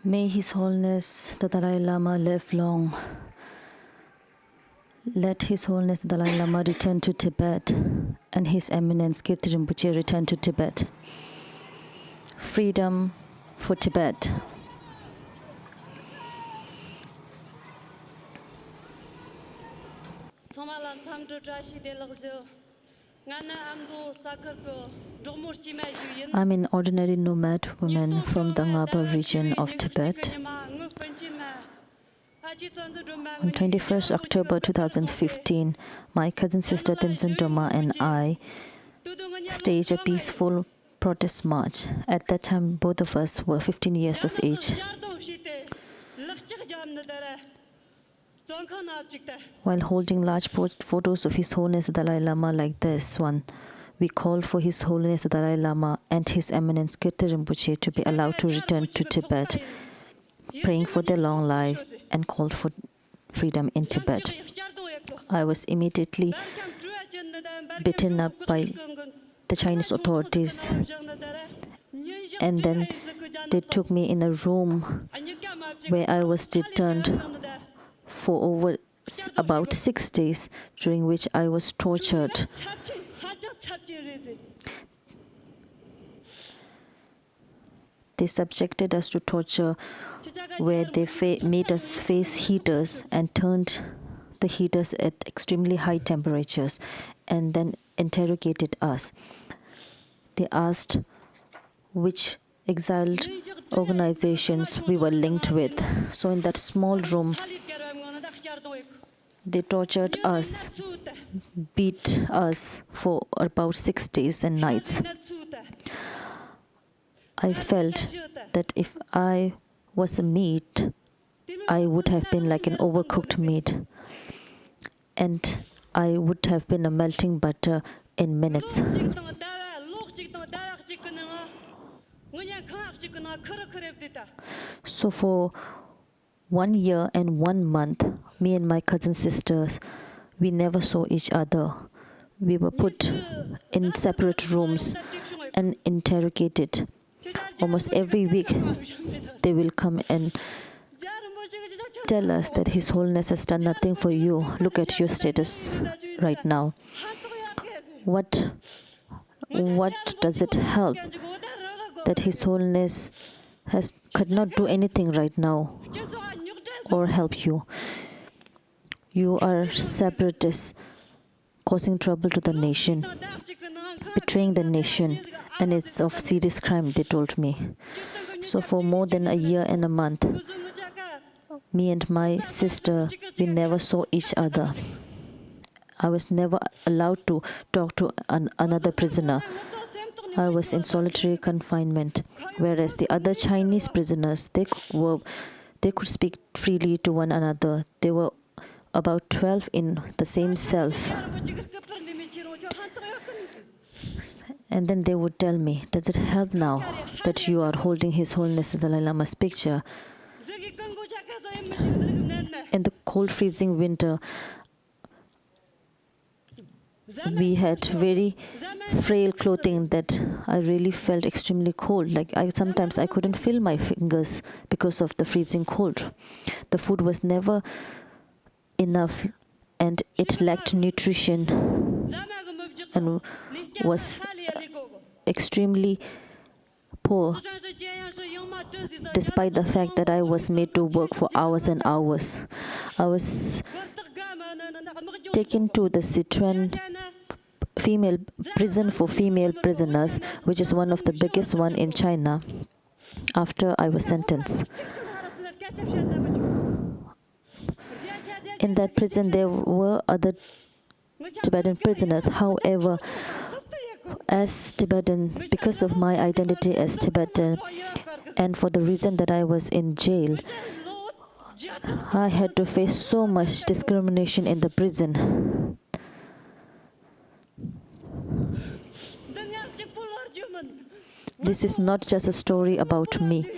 May His Holiness the Dalai Lama live long. Let His Holiness the Dalai Lama return to Tibet and His Eminence Kirti Rinpoche return to Tibet. Freedom for Tibet. I'm an ordinary nomad woman from the Ngaba region of Tibet. On 21st October 2015, my cousin sister Tenzin Doma and I staged a peaceful protest march. At that time, both of us were 15 years of age. While holding large photos of His Holiness the Dalai Lama like this one, we called for His Holiness the Dalai Lama and His Eminence Kirti Rinpoche to be allowed to return to Tibet, praying for their long life and called for freedom in Tibet. I was immediately beaten up by the Chinese authorities, and then they took me in a room where I was detained for over about 6 days, during which I was tortured. They subjected us to torture where they made us face heaters and turned the heaters at extremely high temperatures and then interrogated us. They asked which exiled organizations we were linked with. So in that small room, they tortured us, beat us for about 6 days and nights. I felt that if I was a meat, I would have been like an overcooked meat, and I would have been a melting butter in minutes. So for 1 year and 1 month, me and my cousin sisters, we never saw each other. We were put in separate rooms and interrogated. Almost every week, they will come and tell us that His Holiness has done nothing for you. Look at your status right now. What does it help that His Holiness could not do anything right now or help you? You are separatists, causing trouble to the nation, betraying the nation, and it's of serious crime, they told me. So for more than a year and a month, me and my sister, we never saw each other. I was never allowed to talk to another prisoner. I was in solitary confinement, whereas the other Chinese prisoners, they could speak freely to one another. They were about 12 in the same cell. And then they would tell me, does it help now that you are holding His Holiness the Dalai Lama's picture? In the cold, freezing winter, we had very frail clothing that I really felt extremely cold. Like sometimes I couldn't feel my fingers because of the freezing cold. The food was never enough, and it lacked nutrition and was extremely poor, despite the fact that I was made to work for hours and hours. I was taken to the Sichuan female prison for female prisoners, which is one of the biggest one in China, after I was sentenced. In that prison, there were other Tibetan prisoners. However, as Tibetan, because of my identity as Tibetan, and for the reason that I was in jail, I had to face so much discrimination in the prison. This is not just a story about me,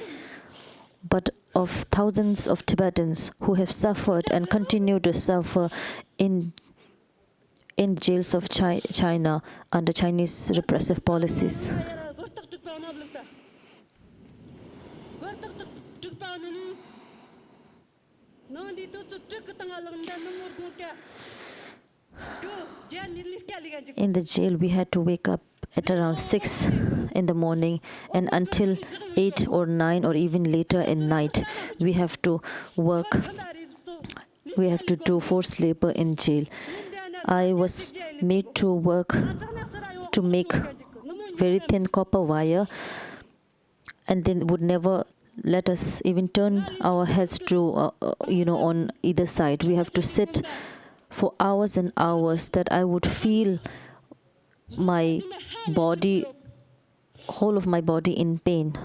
but of thousands of Tibetans who have suffered and continue to suffer in jails of China under Chinese repressive policies. In the jail, we had to wake up at around 6 in the morning, and until 8 or 9 or even later in night, we have to work. We have to do forced labor in jail. I was made to work to make very thin copper wire, and they would never let us even turn our heads to, on either side. We have to sit for hours and hours that I would feel my body, whole of my body in pain.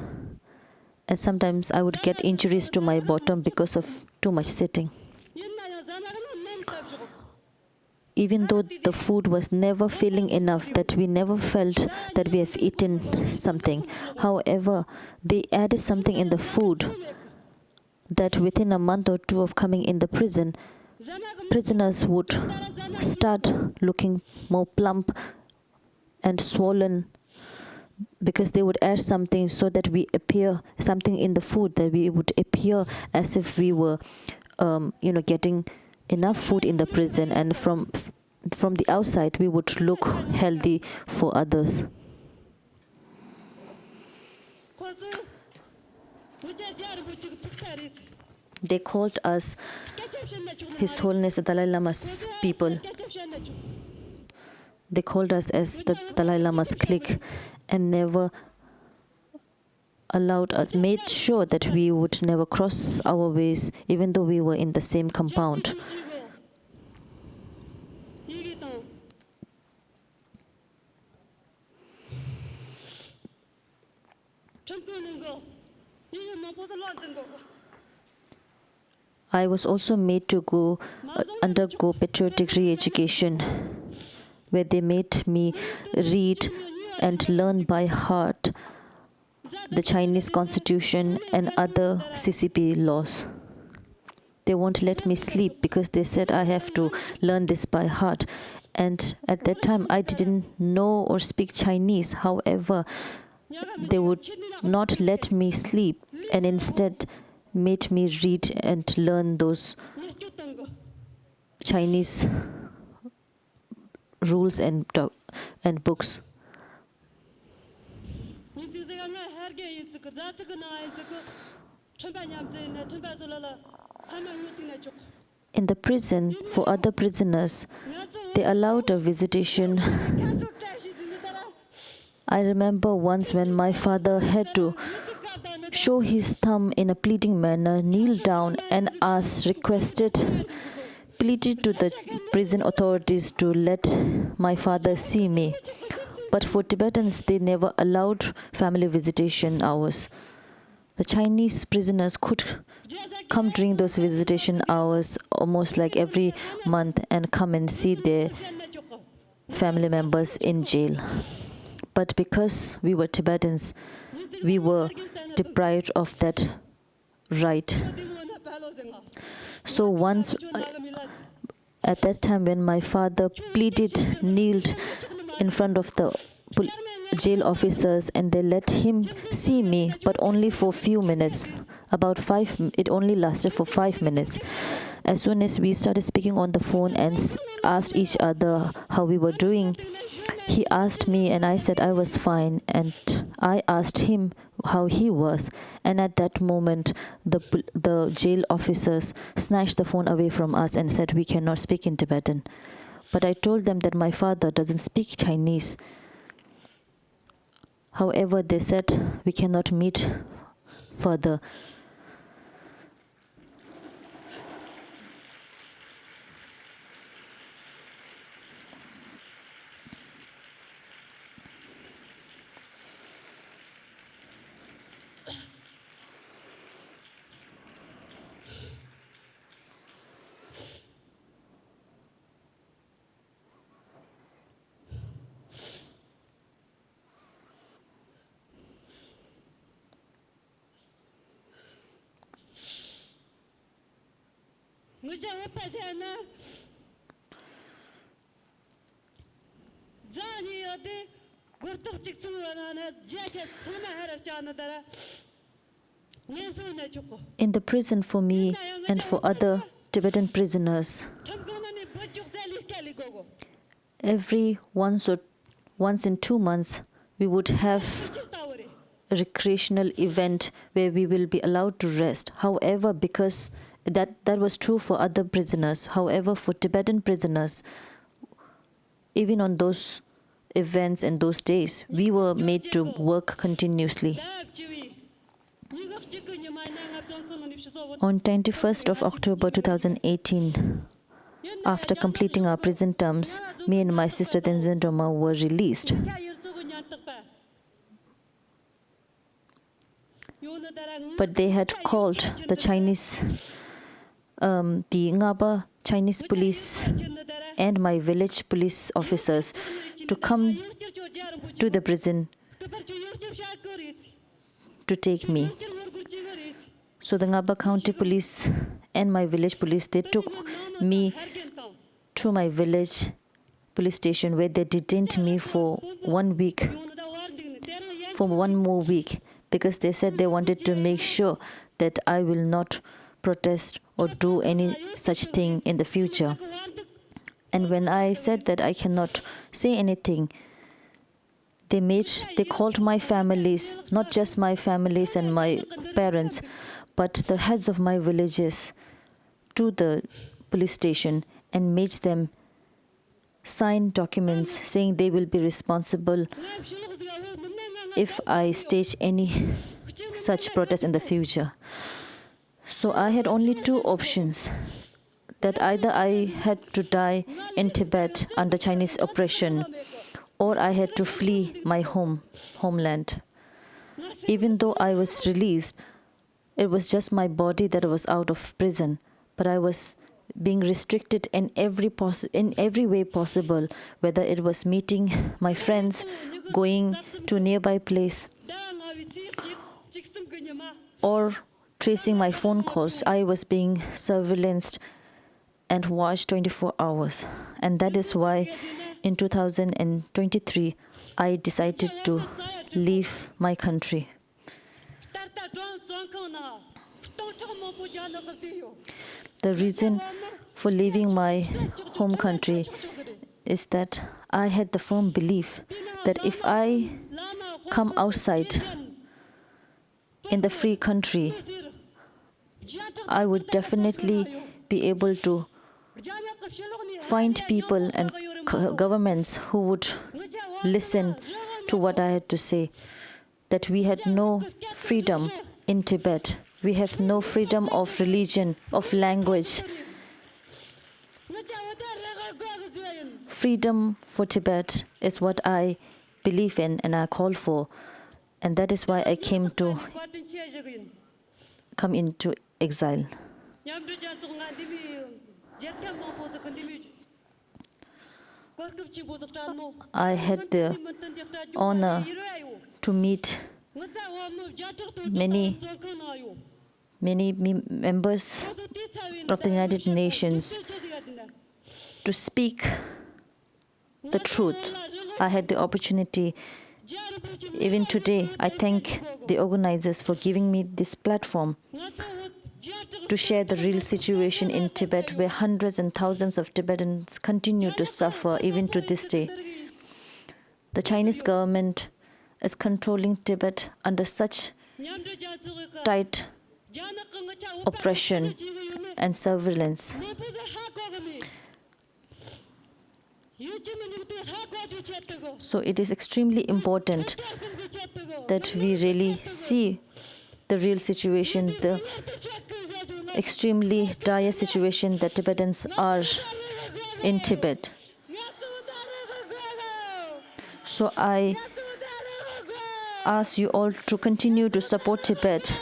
And sometimes I would get injuries to my bottom because of too much sitting. Even though the food was never filling enough, that we never felt that we have eaten something. However, they added something in the food that within a month or two of coming in the prison, prisoners would start looking more plump and swollen, because they would add something so that we appear, something in the food that we would appear as if we were, getting enough food in the prison, and from the outside we would look healthy for others. They called us His Holiness the Dalai Lama's people. They called us as the Dalai Lama's clique, and never allowed us, made sure that we would never cross our ways, even though we were in the same compound. I was also made to undergo patriotic re-education, where they made me read and learn by heart the Chinese constitution and other CCP laws. They won't let me sleep because they said I have to learn this by heart. And at that time, I didn't know or speak Chinese. However, they would not let me sleep, and instead made me read and learn those Chinese rules and books. In the prison, for other prisoners, they allowed a visitation. I remember once when my father had to show his thumb in a pleading manner, kneel down and pleaded to the prison authorities to let my father see me. But for Tibetans, they never allowed family visitation hours. The Chinese prisoners could come during those visitation hours almost like every month and come and see their family members in jail. But because we were Tibetans, we were deprived of that right. So once, at that time when my father kneeled in front of the jail officers, and they let him see me, but only for a few minutes. It only lasted for 5 minutes. As soon as we started speaking on the phone and asked each other how we were doing, he asked me and I said I was fine, and I asked him how he was. And at that moment, the jail officers snatched the phone away from us and said we cannot speak in Tibetan. But I told them that my father doesn't speak Chinese. However, they said we cannot meet further. In the prison for me and for other Tibetan prisoners, every once in 2 months, we would have a recreational event where we will be allowed to rest. However, because that was true for other prisoners. However, for Tibetan prisoners, even on those events and those days, we were made to work continuously. On 21st of October 2018, after completing our prison terms, me and my sister Tenzin Roma were released. But they had called the Ngaba Chinese police and my village police officers to come to the prison to take me. So the Ngaba County Police and my village police, they took me to my village police station where they detained me for 1 week, for 1 more week, because they said they wanted to make sure that I will not protest or do any such thing in the future. And when I said that I cannot say anything, they called my families, not just my families and my parents, but the heads of my villages to the police station and made them sign documents saying they will be responsible if I stage any such protest in the future. So I had only 2 options, that either I had to die in Tibet under Chinese oppression, or I had to flee my homeland. Even though I was released, it was just my body that was out of prison, but I was being restricted in every way possible, whether it was meeting my friends, going to a nearby place, or tracing my phone calls. I was being surveillanced and watched 24 hours. And that is why in 2023, I decided to leave my country. The reason for leaving my home country is that I had the firm belief that if I come outside in the free country, I would definitely be able to find people and governments who would listen to what I had to say, that we had no freedom in Tibet. We have no freedom of religion, of language. Freedom for Tibet is what I believe in and I call for. And that is why I come into exile. I had the honor to meet many members of the United Nations to speak the truth. I had the opportunity. Even today, I thank the organizers for giving me this platform to share the real situation in Tibet, where hundreds and thousands of Tibetans continue to suffer even to this day. The Chinese government is controlling Tibet under such tight oppression and surveillance. So it is extremely important that we really see the real situation, the extremely dire situation that Tibetans are in Tibet. So I ask you all to continue to support Tibet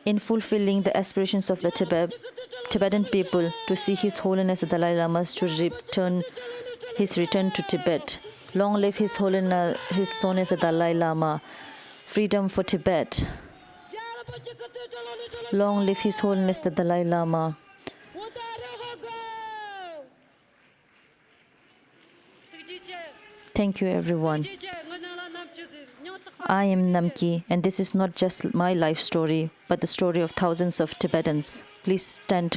in fulfilling the aspirations of the Tibetan people to see His Holiness the Dalai Lama to return to Tibet. Long live His Holiness the Dalai Lama. Freedom for Tibet. Long live His Holiness the Dalai Lama. Thank you, everyone. I am Namkyi, and this is not just my life story, but the story of thousands of Tibetans. Please stand